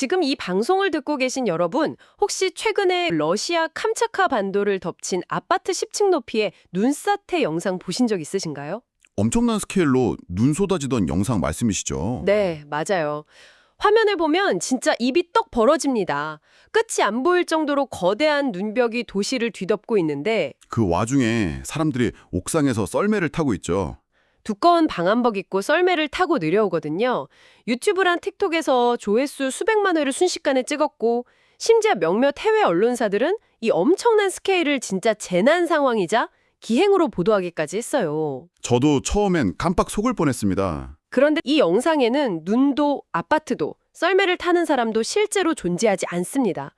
지금 이 방송을 듣고 계신 여러분, 혹시 최근에 러시아 캄차카 반도를 덮친 아파트 10층 높이의 눈사태 영상 보신 적 있으신가요? 엄청난 스케일로 눈 쏟아지던 영상 말씀이시죠? 네, 맞아요. 화면을 보면 진짜 입이 떡 벌어집니다. 끝이 안 보일 정도로 거대한 눈벽이 도시를 뒤덮고 있는데 그 와중에 사람들이 옥상에서 썰매를 타고 있죠. 두꺼운 방한복 입고 썰매를 타고 내려오거든요. 유튜브랑 틱톡에서 조회수 수백만 회를 순식간에 찍었고 심지어 몇몇 해외 언론사들은 이 엄청난 스케일을 진짜 재난 상황이자 기행으로 보도하기까지 했어요. 저도 처음엔 깜빡 속을 뻔했습니다. 그런데 이 영상에는 눈도 아파트도 썰매를 타는 사람도 실제로 존재하지 않습니다.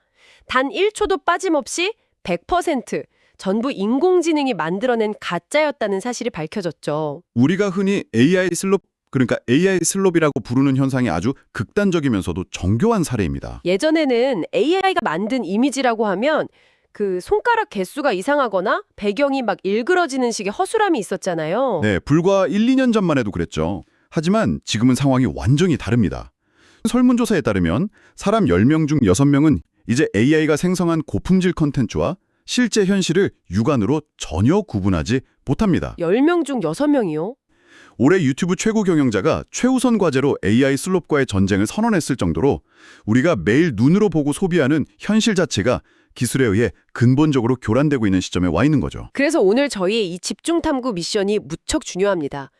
단 1초도 빠짐없이 100% 전부 인공지능이 만들어낸 가짜였다는 사실이 밝혀졌죠. 우리가 흔히 AI 슬롭, 그러니까 AI 슬롭이라고 부르는 현상이 아주 극단적이면서도 정교한 사례입니다. 예전에는 AI가 만든 이미지라고 하면 그 손가락 개수가 이상하거나 배경이 막 일그러지는 식의 허술함이 있었잖아요. 네, 불과 1, 2년 전만 해도 그랬죠. 하지만 지금은 상황이 완전히 다릅니다. 설문조사에 따르면 사람 10명 중 6명은 이제 AI가 생성한 고품질 컨텐츠와 실제 현실을 육안으로 전혀 구분하지 못합니다. 10명 중 6명이요? 올해 유튜브 최고 경영자가 최우선 과제로 AI 슬롭과의 전쟁을 선언했을 정도로 우리가 매일 눈으로 보고 소비하는 현실 자체가 기술에 의해 근본적으로 교란되고 있는 시점에 와 있는 거죠. 그래서 오늘 저희의 이 집중 탐구 미션이 무척 중요합니다.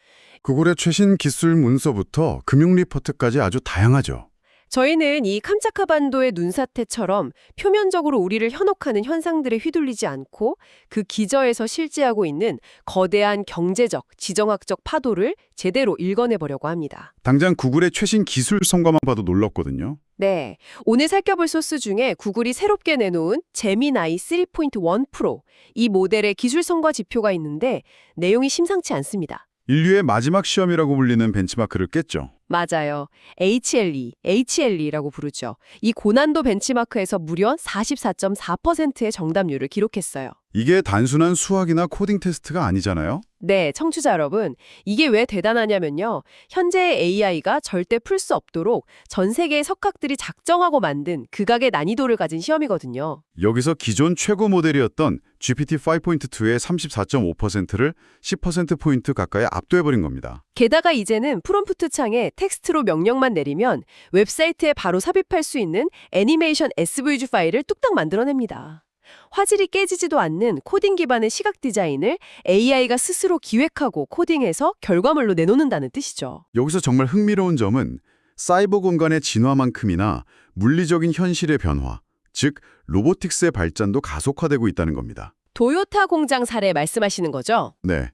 구글의 최신 기술 문서부터 금융 리포트까지 아주 다양하죠. 저희는 이 캄차카 반도의 눈사태처럼 표면적으로 우리를 현혹하는 현상들에 휘둘리지 않고 그 기저에서 실제하고 있는 거대한 경제적, 지정학적 파도를 제대로 읽어내보려고 합니다. 당장 구글의 최신 기술 성과만 봐도 놀랐거든요. 네, 오늘 살펴볼 소스 중에 구글이 새롭게 내놓은 제미나이 3.1 프로, 이 모델의 기술 성과 지표가 있는데 내용이 심상치 않습니다. 인류의 마지막 시험이라고 불리는 벤치마크를 깼죠. 맞아요. HLE라고 부르죠. 이 고난도 벤치마크에서 무려 44.4%의 정답률을 기록했어요. 이게 단순한 수학이나 코딩 테스트가 아니잖아요. 네, 청취자 여러분. 이게 왜 대단하냐면요. 현재의 AI가 절대 풀 수 없도록 전 세계의 석학들이 작정하고 만든 극악의 난이도를 가진 시험이거든요. 여기서 기존 최고 모델이었던 GPT 5.2의 34.5%를 10%포인트 가까이 압도해버린 겁니다. 게다가 이제는 프롬프트 창에 텍스트로 명령만 내리면 웹사이트에 바로 삽입할 수 있는 애니메이션 SVG 파일을 뚝딱 만들어냅니다. 화질이 깨지지도 않는 코딩 기반의 시각 디자인을 AI가 스스로 기획하고 코딩해서 결과물로 내놓는다는 뜻이죠. 여기서 정말 흥미로운 점은 사이버 공간의 진화만큼이나 물리적인 현실의 변화, 즉 로보틱스의 발전도 가속화되고 있다는 겁니다. 도요타 공장 사례 말씀하시는 거죠? 네,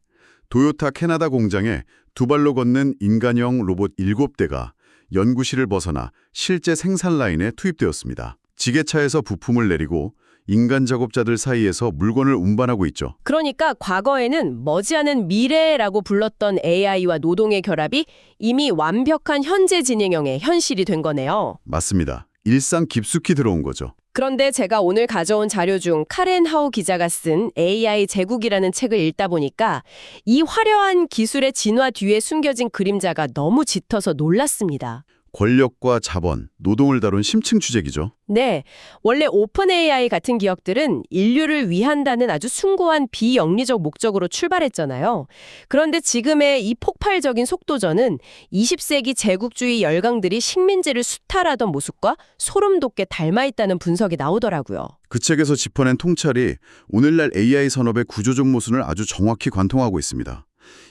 도요타 캐나다 공장에 두 발로 걷는 인간형 로봇 7대가 연구실을 벗어나 실제 생산 라인에 투입되었습니다. 지게차에서 부품을 내리고 인간 작업자들 사이에서 물건을 운반하고 있죠. 그러니까 과거에는 머지않은 미래라고 불렀던 AI와 노동의 결합이 이미 완벽한 현재 진행형의 현실이 된 거네요. 맞습니다. 일상 깊숙이 들어온 거죠. 그런데 제가 오늘 가져온 자료 중 카렌 하우 기자가 쓴 AI 제국이라는 책을 읽다 보니까 이 화려한 기술의 진화 뒤에 숨겨진 그림자가 너무 짙어서 놀랐습니다. 권력과 자본, 노동을 다룬 심층 주제기죠. 네, 원래 오픈 AI 같은 기업들은 인류를 위한다는 아주 숭고한 비영리적 목적으로 출발했잖아요. 그런데 지금의 이 폭발적인 속도전은 20세기 제국주의 열강들이 식민지를 수탈하던 모습과 소름 돋게 닮아있다는 분석이 나오더라고요. 그 책에서 짚어낸 통찰이 오늘날 AI 산업의 구조적 모순을 아주 정확히 관통하고 있습니다.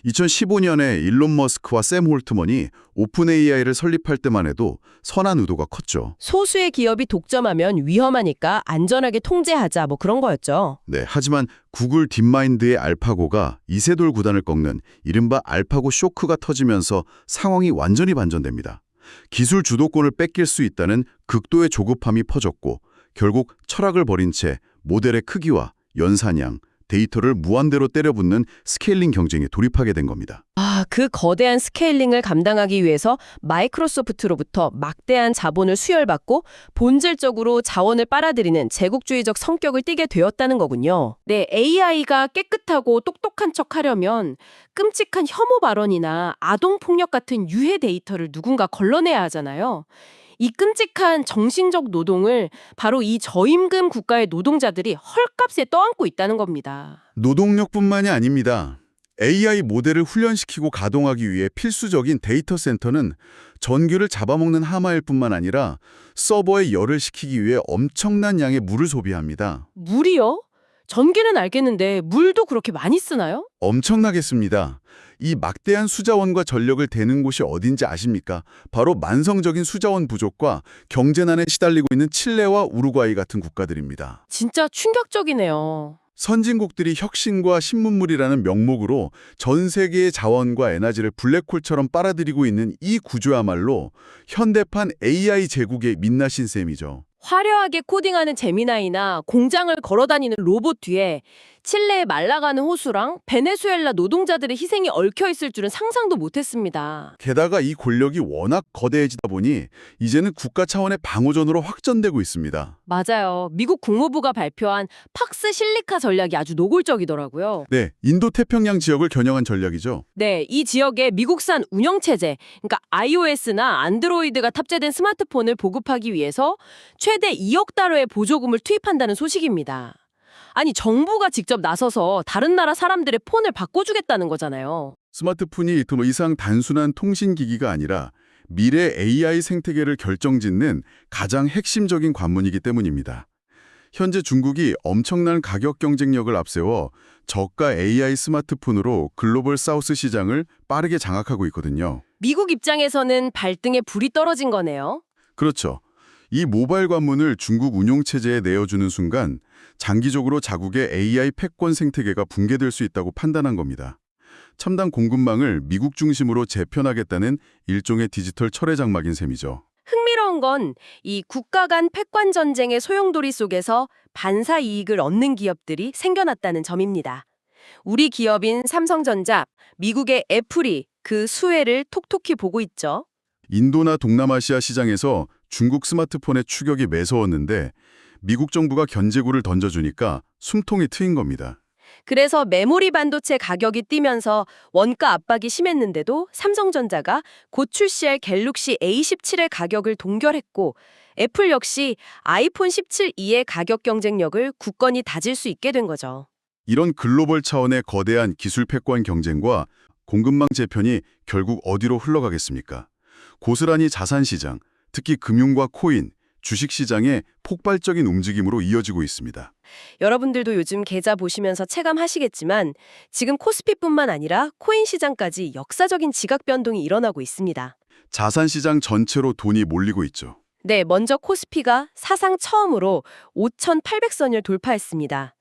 2015년에 일론 머스크와 샘 홀트먼이 오픈 AI를 설립할 때만 해도 선한 의도가 컸죠. 소수의 기업이 독점하면 위험하니까 안전하게 통제하자 뭐 그런 거였죠. 네, 하지만 구글 딥마인드의 알파고가 이세돌 구단을 꺾는 이른바 알파고 쇼크가 터지면서 상황이 완전히 반전됩니다. 기술 주도권을 뺏길 수 있다는 극도의 조급함이 퍼졌고 결국 철학을 버린 채 모델의 크기와 연산량, 데이터를 무한대로 때려붓는 스케일링 경쟁에 돌입하게 된 겁니다. 그 거대한 스케일링을 감당하기 위해서 마이크로소프트로부터 막대한 자본을 수혈받고 본질적으로 자원을 빨아들이는 제국주의적 성격을 띠게 되었다는 거군요. 네, AI가 깨끗하고 똑똑한 척하려면 끔찍한 혐오 발언이나 아동폭력 같은 유해 데이터를 누군가 걸러내야 하잖아요. 이 끔찍한 정신적 노동을 바로 이 저임금 국가의 노동자들이 헐값에 떠안고 있다는 겁니다. 노동력뿐만이 아닙니다. AI 모델을 훈련시키고 가동하기 위해 필수적인 데이터 센터는 전기를 잡아먹는 하마일 뿐만 아니라 서버에 열을 식히기 위해 엄청난 양의 물을 소비합니다. 물이요? 전기는 알겠는데 물도 그렇게 많이 쓰나요? 엄청나겠습니다. 이 막대한 수자원과 전력을 대는 곳이 어딘지 아십니까? 바로 만성적인 수자원 부족과 경제난에 시달리고 있는 칠레와 우루과이 같은 국가들입니다. 진짜 충격적이네요. 선진국들이 혁신과 신문물이라는 명목으로 전 세계의 자원과 에너지를 블랙홀처럼 빨아들이고 있는 이 구조야말로 현대판 AI 제국의 민낯인 셈이죠. 화려하게 코딩하는 제미나이나 공장을 걸어다니는 로봇 뒤에 칠레의 말라가는 호수랑 베네수엘라 노동자들의 희생이 얽혀 있을 줄은 상상도 못했습니다. 게다가 이 권력이 워낙 거대해지다 보니 이제는 국가 차원의 방어전으로 확전되고 있습니다. 맞아요. 미국 국무부가 발표한 팍스 실리카 전략이 아주 노골적이더라고요. 네, 인도-태평양 지역을 겨냥한 전략이죠. 네, 이 지역에 미국산 운영체제, 그러니까 iOS나 안드로이드가 탑재된 스마트폰을 보급하기 위해서 최대 2억 달러의 보조금을 투입한다는 소식입니다. 아니, 정부가 직접 나서서 다른 나라 사람들의 폰을 바꿔주겠다는 거잖아요. 스마트폰이 더 이상 단순한 통신기기가 아니라 미래 AI 생태계를 결정짓는 가장 핵심적인 관문이기 때문입니다. 현재 중국이 엄청난 가격 경쟁력을 앞세워 저가 AI 스마트폰으로 글로벌 사우스 시장을 빠르게 장악하고 있거든요. 미국 입장에서는 발등에 불이 떨어진 거네요. 그렇죠. 이 모바일 관문을 중국 운용체제에 내어주는 순간 장기적으로 자국의 AI 패권 생태계가 붕괴될 수 있다고 판단한 겁니다. 첨단 공급망을 미국 중심으로 재편하겠다는 일종의 디지털 철회 장막인 셈이죠. 흥미로운 건 이 국가 간 패권 전쟁의 소용돌이 속에서 반사 이익을 얻는 기업들이 생겨났다는 점입니다. 우리 기업인 삼성전자, 미국의 애플이 그 수혜를 톡톡히 보고 있죠. 인도나 동남아시아 시장에서 중국 스마트폰의 추격이 매서웠는데 미국 정부가 견제구를 던져주니까 숨통이 트인 겁니다. 그래서 메모리 반도체 가격이 뛰면서 원가 압박이 심했는데도 삼성전자가 곧 출시할 갤럭시 A17의 가격을 동결했고 애플 역시 아이폰 17e의 가격 경쟁력을 굳건히 다질 수 있게 된 거죠. 이런 글로벌 차원의 거대한 기술 패권 경쟁과 공급망 재편이 결국 어디로 흘러가겠습니까? 고스란히 자산시장, 특히 금융과 코인, 주식시장의 폭발적인 움직임으로 이어지고 있습니다. 여러분들도 요즘 계좌 보시면서 체감하시겠지만 지금 코스피뿐만 아니라 코인 시장까지 역사적인 지각 변동이 일어나고 있습니다. 자산시장 전체로 돈이 몰리고 있죠. 네, 먼저 코스피가 사상 처음으로 5,800선을 돌파했습니다.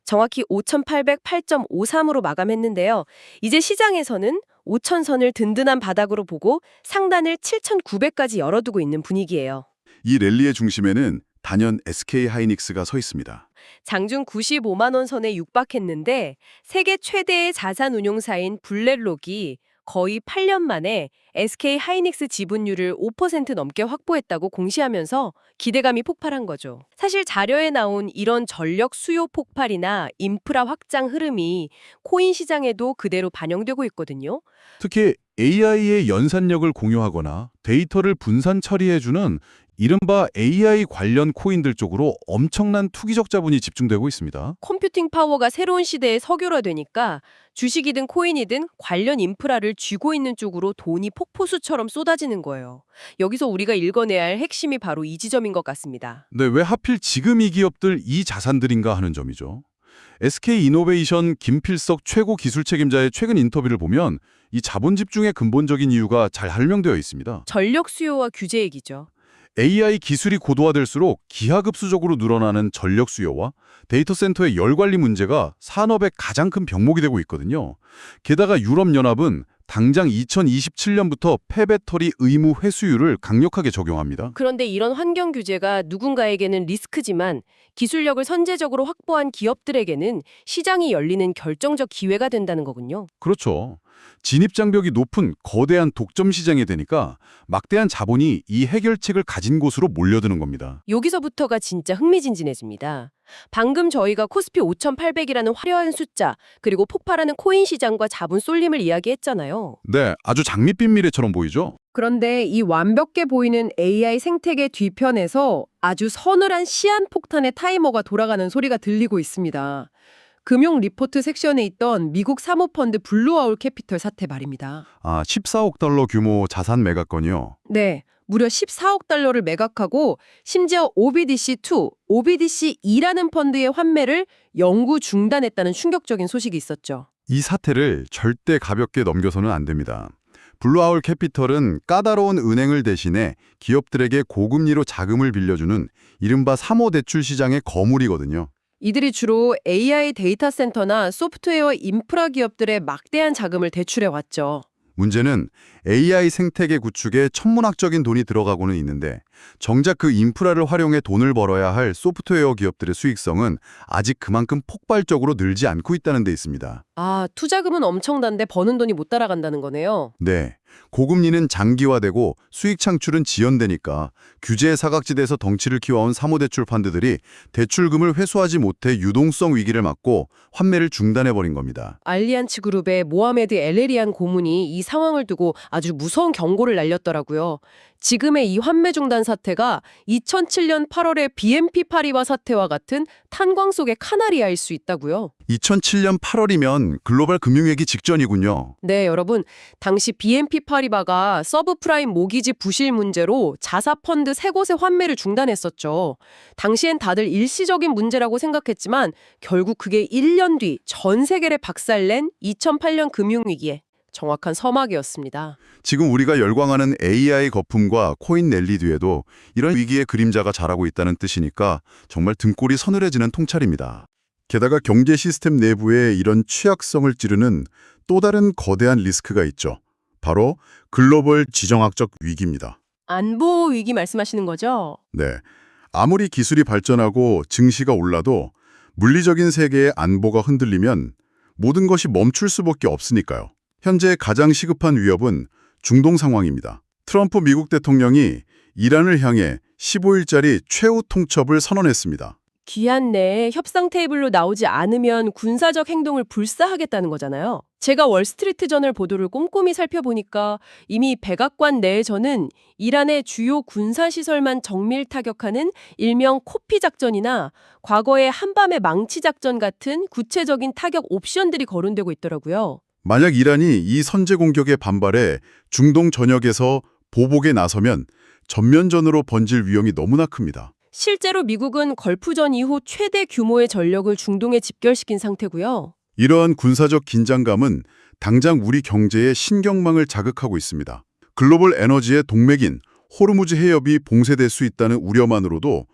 정확히 5,808.53으로 마감했는데요. 이제 시장에서는 5,000선을 든든한 바닥으로 보고 상단을 7,900까지 열어두고 있는 분위기예요. 이 랠리의 중심에는 단연 SK하이닉스가 서 있습니다. 장중 95만 원 선에 육박했는데 세계 최대의 자산 운용사인 블랙록이 거의 8년 만에 SK하이닉스 지분율을 5% 넘게 확보했다고 공시하면서 기대감이 폭발한 거죠. 사실 자료에 나온 이런 전력 수요 폭발이나 인프라 확장 흐름이 코인 시장에도 그대로 반영되고 있거든요. 특히 AI의 연산력을 공유하거나 데이터를 분산 처리해주는 이른바 AI 관련 코인들 쪽으로 엄청난 투기적 자본이 집중되고 있습니다. 컴퓨팅 파워가 새로운 시대에 석유화되니까 주식이든 코인이든 관련 인프라를 쥐고 있는 쪽으로 돈이 폭포수처럼 쏟아지는 거예요. 여기서 우리가 읽어내야 할 핵심이 바로 이 지점인 것 같습니다. 네, 왜 하필 지금 이 기업들 이 자산들인가 하는 점이죠. SK이노베이션 김필석 최고 기술 책임자의 최근 인터뷰를 보면 이 자본 집중의 근본적인 이유가 잘 설명되어 있습니다. 전력 수요와 규제 얘기죠. AI 기술이 고도화될수록 기하급수적으로 늘어나는 전력 수요와 데이터 센터의 열 관리 문제가 산업의 가장 큰 병목이 되고 있거든요. 게다가 유럽연합은 당장 2027년부터 폐배터리 의무 회수율을 강력하게 적용합니다. 그런데 이런 환경 규제가 누군가에게는 리스크지만 기술력을 선제적으로 확보한 기업들에게는 시장이 열리는 결정적 기회가 된다는 거군요. 그렇죠. 진입장벽이 높은 거대한 독점 시장이 되니까 막대한 자본이 이 해결책을 가진 곳으로 몰려드는 겁니다. 여기서부터가 진짜 흥미진진해집니다. 방금 저희가 코스피 5,800이라는 화려한 숫자, 그리고 폭발하는 코인 시장과 자본 쏠림을 이야기했잖아요. 네, 아주 장밋빛 미래처럼 보이죠? 그런데 이 완벽해 보이는 AI 생태계 뒤편에서 아주 서늘한 시한폭탄의 타이머가 돌아가는 소리가 들리고 있습니다. 금융 리포트 섹션에 있던 미국 사모펀드 블루아울 캐피털 사태 말입니다. 14억 달러 규모 자산 매각건이요. 네, 무려 14억 달러를 매각하고 심지어 OBDC2, OBDC2라는 펀드의 환매를 영구 중단했다는 충격적인 소식이 있었죠. 이 사태를 절대 가볍게 넘겨서는 안 됩니다. 블루아울 캐피털은 까다로운 은행을 대신해 기업들에게 고금리로 자금을 빌려주는 이른바 사모대출 시장의 거물이거든요. 이들이 주로 AI 데이터 센터나 소프트웨어 인프라 기업들의 막대한 자금을 대출해 왔죠. 문제는 AI 생태계 구축에 천문학적인 돈이 들어가고는 있는데 정작 그 인프라를 활용해 돈을 벌어야 할 소프트웨어 기업들의 수익성은 아직 그만큼 폭발적으로 늘지 않고 있다는 데 있습니다. 투자금은 엄청난데 버는 돈이 못 따라간다는 거네요. 네, 고금리는 장기화되고 수익 창출은 지연되니까 규제의 사각지대에서 덩치를 키워온 사모대출 펀드들이 대출금을 회수하지 못해 유동성 위기를 맞고 환매를 중단해버린 겁니다. 알리안츠 그룹의 모하메드 엘레리안 고문이 이 상황을 두고 아주 무서운 경고를 날렸더라고요. 지금의 이 환매 중단 사태가 2007년 8월의 BNP 파리바 사태와 같은 탄광 속의 카나리아일 수 있다고요. 2007년 8월이면 글로벌 금융위기 직전이군요. 네, 여러분. 당시 BNP 파리바가 서브프라임 모기지 부실 문제로 자사펀드 3곳의 환매를 중단했었죠. 당시엔 다들 일시적인 문제라고 생각했지만 결국 그게 1년 뒤 전 세계를 박살낸 2008년 금융위기에 정확한 서막이었습니다. 지금 우리가 열광하는 AI 거품과 코인 랠리 뒤에도 이런 위기의 그림자가 자라고 있다는 뜻이니까 정말 등골이 서늘해지는 통찰입니다. 게다가 경제 시스템 내부에 이런 취약성을 찌르는 또 다른 거대한 리스크가 있죠. 바로 글로벌 지정학적 위기입니다. 안보 위기 말씀하시는 거죠? 네. 아무리 기술이 발전하고 증시가 올라도 물리적인 세계의 안보가 흔들리면 모든 것이 멈출 수밖에 없으니까요. 현재 가장 시급한 위협은 중동 상황입니다. 트럼프 미국 대통령이 이란을 향해 15일짜리 최후 통첩을 선언했습니다. 기한 내에 협상 테이블로 나오지 않으면 군사적 행동을 불사하겠다는 거잖아요. 제가 월스트리트저널 보도를 꼼꼼히 살펴보니까 이미 백악관 내에서는 이란의 주요 군사시설만 정밀 타격하는 일명 코피 작전이나 과거의 한밤의 망치 작전 같은 구체적인 타격 옵션들이 거론되고 있더라고요. 만약 이란이 이 선제 공격에 반발해 중동 전역에서 보복에 나서면 전면전으로 번질 위험이 너무나 큽니다. 실제로 미국은 걸프전 이후 최대 규모의 전력을 중동에 집결시킨 상태고요. 이러한 군사적 긴장감은 당장 우리 경제의 신경망을 자극하고 있습니다. 글로벌 에너지의 동맥인 호르무즈 해협이 봉쇄될 수 있다는 우려만으로도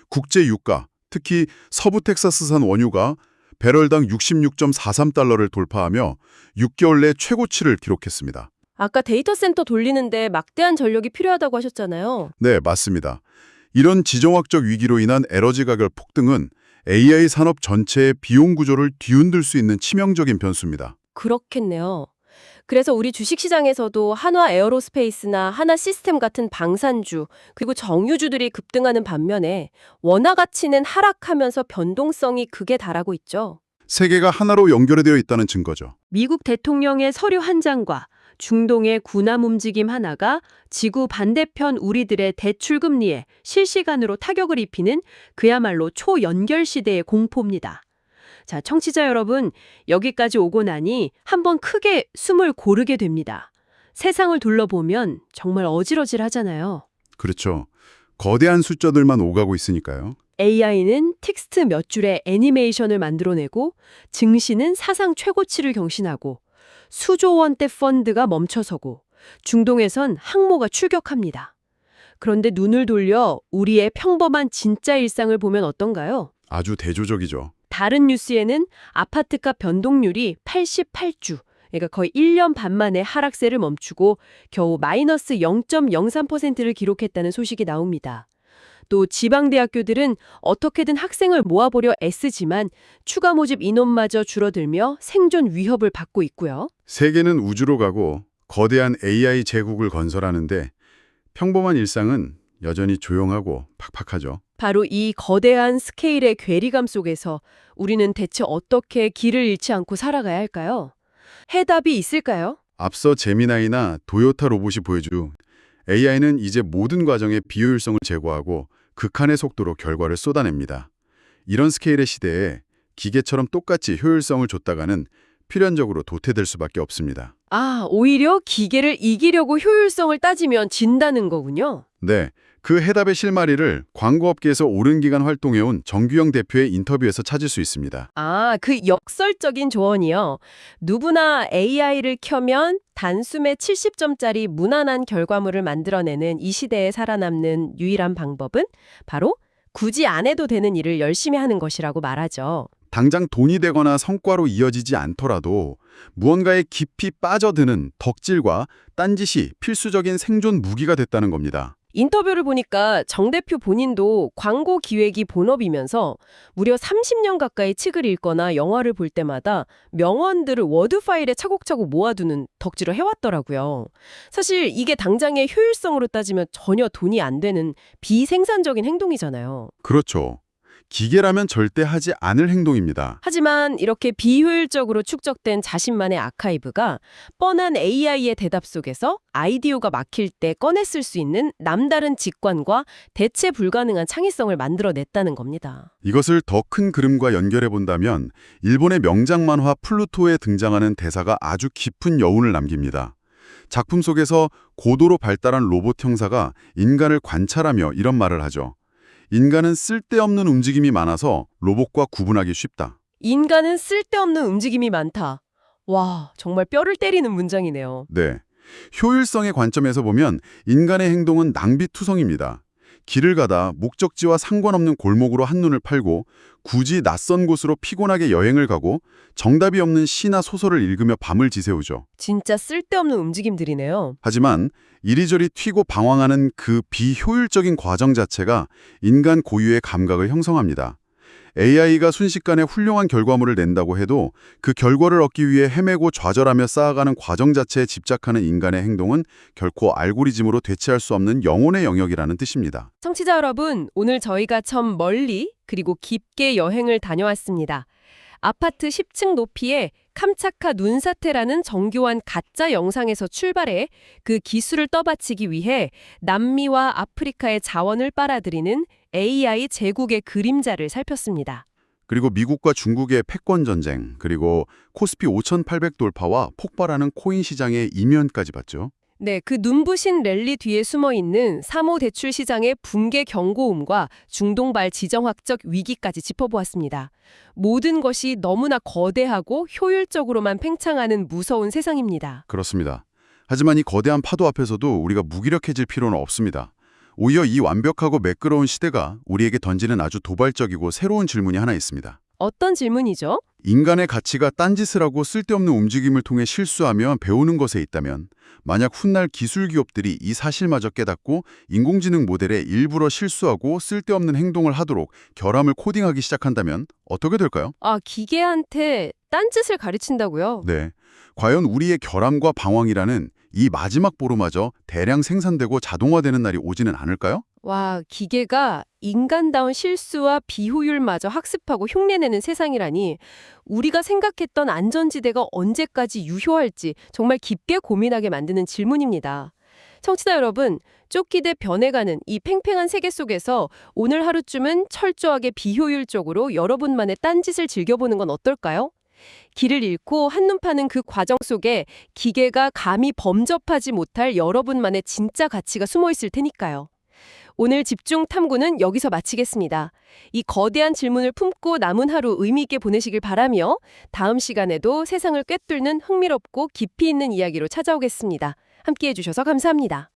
국제 유가, 특히 서부 텍사스산 원유가 배럴당 66.43달러를 돌파하며 6개월 내 최고치를 기록했습니다. 아까 데이터 센터 돌리는데 막대한 전력이 필요하다고 하셨잖아요. 네, 맞습니다. 이런 지정학적 위기로 인한 에너지 가격 폭등은 AI 산업 전체의 비용 구조를 뒤흔들 수 있는 치명적인 변수입니다. 그렇겠네요. 그래서 우리 주식시장에서도 한화 에어로스페이스나 하나 시스템 같은 방산주 그리고 정유주들이 급등하는 반면에 원화 가치는 하락하면서 변동성이 극에 달하고 있죠. 세계가 하나로 연결되어 있다는 증거죠. 미국 대통령의 서류 한 장과 중동의 군함 움직임 하나가 지구 반대편 우리들의 대출금리에 실시간으로 타격을 입히는 그야말로 초연결 시대의 공포입니다. 자, 청취자 여러분, 여기까지 오고 나니 한번 크게 숨을 고르게 됩니다. 세상을 둘러보면 정말 어질어질하잖아요. 그렇죠. 거대한 숫자들만 오가고 있으니까요. AI는 텍스트 몇 줄의 애니메이션을 만들어내고 증시는 사상 최고치를 경신하고 수조 원대 펀드가 멈춰서고 중동에선 항모가 출격합니다. 그런데 눈을 돌려 우리의 평범한 진짜 일상을 보면 어떤가요? 아주 대조적이죠. 다른 뉴스에는 아파트값 변동률이 88주, 그러니까 거의 1년 반 만에 하락세를 멈추고 겨우 마이너스 0.03%를 기록했다는 소식이 나옵니다. 또 지방대학교들은 어떻게든 학생을 모아보려 애쓰지만 추가 모집 인원마저 줄어들며 생존 위협을 받고 있고요. 세계는 우주로 가고 거대한 AI 제국을 건설하는데 평범한 일상은 여전히 조용하고 팍팍하죠. 바로 이 거대한 스케일의 괴리감 속에서 우리는 대체 어떻게 길을 잃지 않고 살아가야 할까요? 해답이 있을까요? 앞서 제미나이나 도요타 로봇이 보여준 AI는 이제 모든 과정의 비효율성을 제거하고 극한의 속도로 결과를 쏟아냅니다. 이런 스케일의 시대에 기계처럼 똑같이 효율성을 줬다가는 필연적으로 도태될 수밖에 없습니다. 아, 오히려 기계를 이기려고 효율성을 따지면 진다는 거군요. 네, 그 해답의 실마리를 광고업계에서 오랜 기간 활동해온 정규영 대표의 인터뷰에서 찾을 수 있습니다. 아, 그 역설적인 조언이요. 누구나 AI를 켜면 단숨에 70점짜리 무난한 결과물을 만들어내는 이 시대에 살아남는 유일한 방법은 바로 굳이 안 해도 되는 일을 열심히 하는 것이라고 말하죠. 당장 돈이 되거나 성과로 이어지지 않더라도 무언가에 깊이 빠져드는 덕질과 딴짓이 필수적인 생존 무기가 됐다는 겁니다. 인터뷰를 보니까 정 대표 본인도 광고 기획이 본업이면서 무려 30년 가까이 책을 읽거나 영화를 볼 때마다 명언들을 워드 파일에 차곡차곡 모아두는 덕질을 해왔더라고요. 사실 이게 당장의 효율성으로 따지면 전혀 돈이 안 되는 비생산적인 행동이잖아요. 그렇죠. 기계라면 절대 하지 않을 행동입니다. 하지만 이렇게 비효율적으로 축적된 자신만의 아카이브가 뻔한 AI의 대답 속에서 아이디어가 막힐 때 꺼냈을 수 있는 남다른 직관과 대체 불가능한 창의성을 만들어냈다는 겁니다. 이것을 더 큰 그림과 연결해 본다면 일본의 명작 만화 플루토에 등장하는 대사가 아주 깊은 여운을 남깁니다. 작품 속에서 고도로 발달한 로봇 형사가 인간을 관찰하며 이런 말을 하죠. 인간은 쓸데없는 움직임이 많아서 로봇과 구분하기 쉽다. 인간은 쓸데없는 움직임이 많다. 와, 정말 뼈를 때리는 문장이네요. 네. 효율성의 관점에서 보면 인간의 행동은 낭비투성입니다. 길을 가다 목적지와 상관없는 골목으로 한눈을 팔고 굳이 낯선 곳으로 피곤하게 여행을 가고 정답이 없는 시나 소설을 읽으며 밤을 지새우죠. 진짜 쓸데없는 움직임들이네요. 하지만 이리저리 튀고 방황하는 그 비효율적인 과정 자체가 인간 고유의 감각을 형성합니다. AI가 순식간에 훌륭한 결과물을 낸다고 해도 그 결과를 얻기 위해 헤매고 좌절하며 쌓아가는 과정 자체에 집착하는 인간의 행동은 결코 알고리즘으로 대체할 수 없는 영혼의 영역이라는 뜻입니다. 청취자 여러분, 오늘 저희가 참 멀리 그리고 깊게 여행을 다녀왔습니다. 아파트 10층 높이의 캄차카 눈사태라는 정교한 가짜 영상에서 출발해 그 기술을 떠받치기 위해 남미와 아프리카의 자원을 빨아들이는 AI 제국의 그림자를 살폈습니다. 그리고 미국과 중국의 패권 전쟁, 그리고 코스피 5,800 돌파와 폭발하는 코인 시장의 이면까지 봤죠. 네, 그 눈부신 랠리 뒤에 숨어있는 사모대출 시장의 붕괴 경고음과 중동발 지정학적 위기까지 짚어보았습니다. 모든 것이 너무나 거대하고 효율적으로만 팽창하는 무서운 세상입니다. 그렇습니다. 하지만 이 거대한 파도 앞에서도 우리가 무기력해질 필요는 없습니다. 오히려 이 완벽하고 매끄러운 시대가 우리에게 던지는 아주 도발적이고 새로운 질문이 하나 있습니다. 어떤 질문이죠? 인간의 가치가 딴짓을 하고 쓸데없는 움직임을 통해 실수하며 배우는 것에 있다면 만약 훗날 기술 기업들이 이 사실마저 깨닫고 인공지능 모델에 일부러 실수하고 쓸데없는 행동을 하도록 결함을 코딩하기 시작한다면 어떻게 될까요? 아, 기계한테 딴짓을 가르친다고요? 네. 과연 우리의 결함과 방황이라는 이 마지막 보루마저 대량 생산되고 자동화되는 날이 오지는 않을까요? 와, 기계가 인간다운 실수와 비효율마저 학습하고 흉내내는 세상이라니 우리가 생각했던 안전지대가 언제까지 유효할지 정말 깊게 고민하게 만드는 질문입니다. 청취자 여러분, 쫓기듯 변해가는 이 팽팽한 세계 속에서 오늘 하루쯤은 철저하게 비효율적으로 여러분만의 딴짓을 즐겨보는 건 어떨까요? 길을 잃고 한눈 파는 그 과정 속에 기계가 감히 범접하지 못할 여러분만의 진짜 가치가 숨어 있을 테니까요. 오늘 집중 탐구는 여기서 마치겠습니다. 이 거대한 질문을 품고 남은 하루 의미 있게 보내시길 바라며 다음 시간에도 세상을 꿰뚫는 흥미롭고 깊이 있는 이야기로 찾아오겠습니다. 함께해 주셔서 감사합니다.